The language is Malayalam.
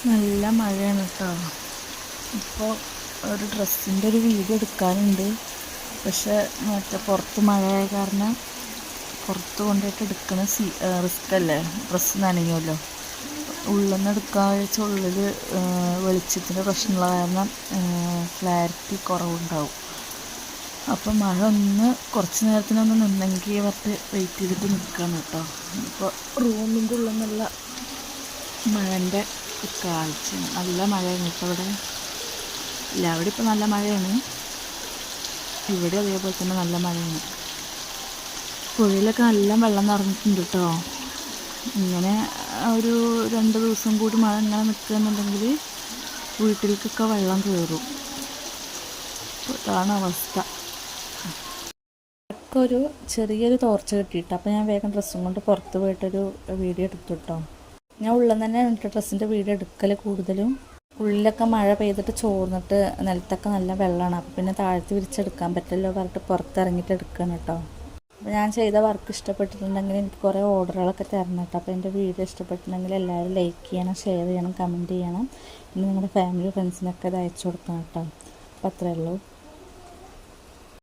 നല്ല മഴയാണ് കേട്ടോ. ഇപ്പോൾ ഒരു ഡ്രസ്സിൻ്റെ ഒരു വീഡിയോ എടുക്കാനുണ്ട്. പക്ഷെ മറ്റേ പുറത്ത് മഴയായ കാരണം പുറത്ത് കൊണ്ടുപോയിട്ട് എടുക്കണ റിസ്ക് അല്ലേ, ഡ്രസ്സ് നനയുമല്ലോ. ഉള്ളിൽ നിന്ന് എടുക്കാൻ വെച്ചാൽ ഉള്ളിൽ വെളിച്ചത്തിൻ്റെ പ്രശ്നമുള്ള കാരണം ക്ലാരിറ്റി കുറവുണ്ടാവും. അപ്പോൾ മഴ കുറച്ച് നേരത്തിനൊന്ന് നിന്നെങ്കിൽ പറഞ്ഞിട്ട് വെയിറ്റ് ചെയ്തിട്ട് നിൽക്കണം കേട്ടോ. ഇപ്പോൾ റൂമിൻ്റെ ഉള്ളിൽ നിന്നുള്ള മഴൻ്റെ കാഴ്ച നല്ല മഴയാണ് കേട്ടോ. ഇവിടെ അവിടെ ഇപ്പോൾ നല്ല മഴയാണ്, ഇവിടെ അതേപോലെ തന്നെ നല്ല മഴയാണ്. പുഴയിലൊക്കെ നല്ല വെള്ളം നിറഞ്ഞിട്ടുണ്ട് കേട്ടോ. ഇങ്ങനെ ഒരു 2 ദിവസം കൂടി മഴ ഇങ്ങനെ നിൽക്കുകയെന്നുണ്ടെങ്കിൽ വീട്ടിലേക്കൊക്കെ വെള്ളം കയറും. അതാണ് അവസ്ഥ. ഒരു ചെറിയൊരു തോർച്ച കിട്ടിയിട്ട് അപ്പോൾ ഞാൻ വേഗം ഡ്രസ്സും കൊണ്ട് പുറത്ത് പോയിട്ടൊരു വീഡിയോ എടുത്തു കേട്ടോ. ഞാൻ ഉള്ളിൽ തന്നെ കേട്ടോ ഡ്രസ്സിൻ്റെ വീഡിയോ എടുക്കൽ കൂടുതലും. ഉള്ളിലൊക്കെ മഴ പെയ്തിട്ട് ചോർന്നിട്ട് നിലത്തൊക്കെ നല്ല വെള്ളമാണ്. അപ്പോൾ പിന്നെ താഴ്ത്തി വിരിച്ചെടുക്കാൻ പറ്റില്ലല്ലോ പറഞ്ഞിട്ട് പുറത്തിറങ്ങിയിട്ട് എടുക്കണം കേട്ടോ. അപ്പോൾ ഞാൻ ചെയ്ത വർക്ക് ഇഷ്ടപ്പെട്ടിട്ടുണ്ടെങ്കിൽ എനിക്ക് കുറേ ഓർഡറുകളൊക്കെ തരണം കേട്ടോ. അപ്പോൾ എൻ്റെ വീഡിയോ ഇഷ്ടപ്പെട്ടിട്ടുണ്ടെങ്കിൽ എല്ലാവരും ലൈക്ക് ചെയ്യണം, ഷെയർ ചെയ്യണം, കമൻറ്റ് ചെയ്യണം. പിന്നെ നിങ്ങളുടെ ഫാമിലി ഫ്രണ്ട്സിനൊക്കെ ഇത് അയച്ചു കൊടുക്കണം കേട്ടോ. അപ്പോൾ അത്രയേ ഉള്ളൂ.